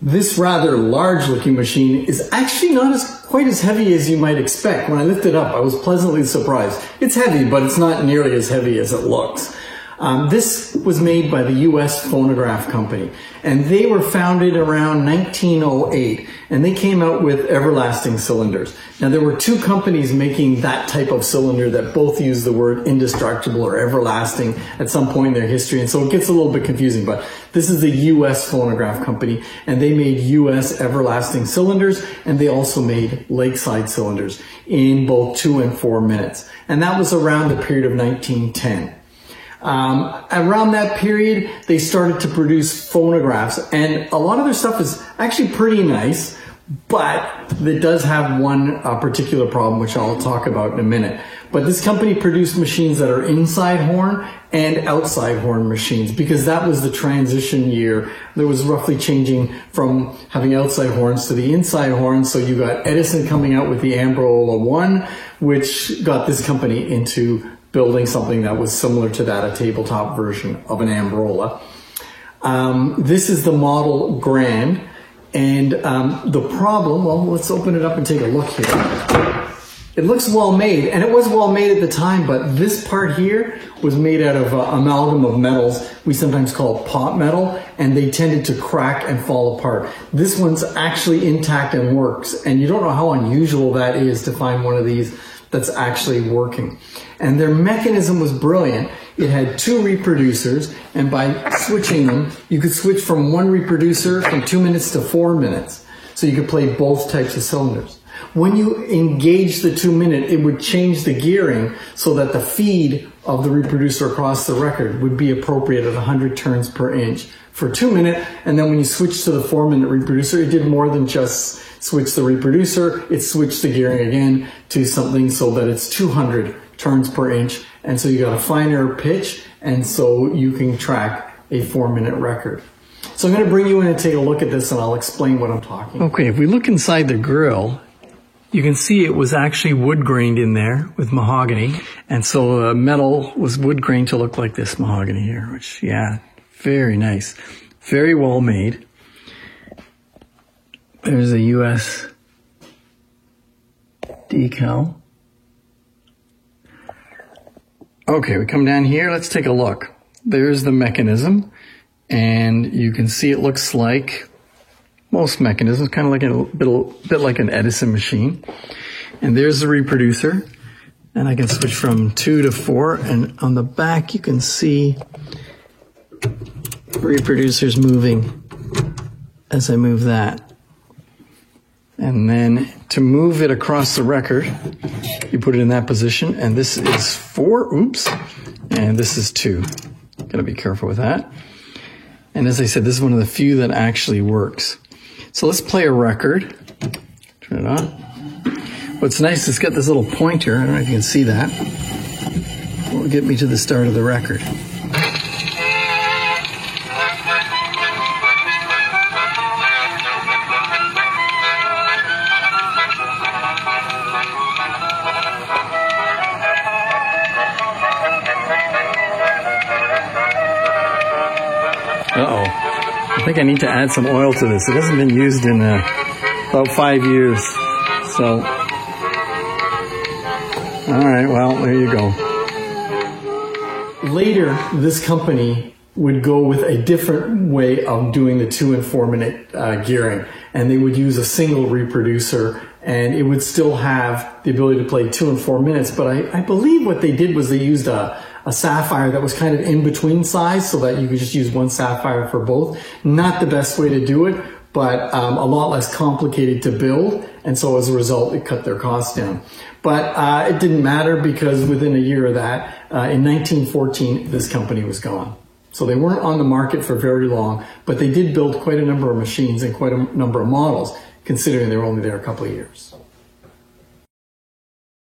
This rather large looking machine is actually not quite as heavy as you might expect. When I lifted it up, I was pleasantly surprised. It's heavy, but it's not nearly as heavy as it looks. This was made by the U.S. Phonograph Company, and they were founded around 1908, and they came out with everlasting cylinders. Now, there were two companies making that type of cylinder that both use the word indestructible or everlasting at some point in their history, and so it gets a little bit confusing, but this is the U.S. Phonograph Company, and they made U.S. everlasting cylinders, and they also made Lakeside cylinders in both 2 and 4 minutes, and that was around the period of 1910. Around that period, they started to produce phonographs, and a lot of their stuff is actually pretty nice, but it does have one particular problem, which I'll talk about in a minute. But this company produced machines that are inside horn and outside horn machines, because that was the transition year. There was roughly changing from having outside horns to the inside horns. So you got Edison coming out with the Ambrola 1, which got this company into building something that was similar to that, a tabletop version of an Ambrola. This is the Model Grand, and the problem, well, let's open it up and take a look here. It looks well made, and it was well made at the time, but this part here was made out of amalgam of metals we sometimes call pot metal, and they tended to crack and fall apart. This one's actually intact and works, and you don't know how unusual that is to find one of these that's actually working. And their mechanism was brilliant. It had 2 reproducers, and by switching them, you could switch from one reproducer from 2 minutes to 4 minutes. So you could play both types of cylinders. When you engage the 2 minute, it would change the gearing so that the feed of the reproducer across the record would be appropriate at 100 turns per inch for 2 minute. And then when you switch to the 4 minute reproducer, it did more than just switch the reproducer. It switched the gearing again to something so that it's 200 turns per inch. And so you got a finer pitch, and so you can track a 4 minute record. So I'm going to bring you in and take a look at this, and I'll explain what I'm talking about. Okay, if we look inside the grill, you can see it was actually wood grained in there with mahogany. And so the metal was wood grained to look like this mahogany here, which, yeah, very nice. Very well made. There's a US decal. Okay, we come down here. Let's take a look. There's the mechanism, and you can see it looks like most mechanisms, kind of like a bit like an Edison machine. And there's the reproducer, and I can switch from 2 to 4, and on the back you can see reproducers moving as I move that. And then to move it across the record, you put it in that position, and this is 4, oops, and this is 2. Gotta be careful with that. And as I said, this is one of the few that actually works. So let's play a record. Turn it on. What's nice is it's got this little pointer. I don't know if you can see that. It will get me to the start of the record. Uh-oh. I think I need to add some oil to this. It hasn't been used in about 5 years. So, all right, well, there you go. Later, this company would go with a different way of doing the 2 and 4 minute gearing. And they would use a single reproducer, and it would still have the ability to play 2 and 4 minutes. But I believe what they did was they used a sapphire that was kind of in between size, so that you could just use one sapphire for both. Not the best way to do it, but a lot less complicated to build, and so as a result it cut their costs down. But it didn't matter, because within a year of that, in 1914, this company was gone. So they weren't on the market for very long, but they did build quite a number of machines and quite a number of models, considering they were only there a couple of years.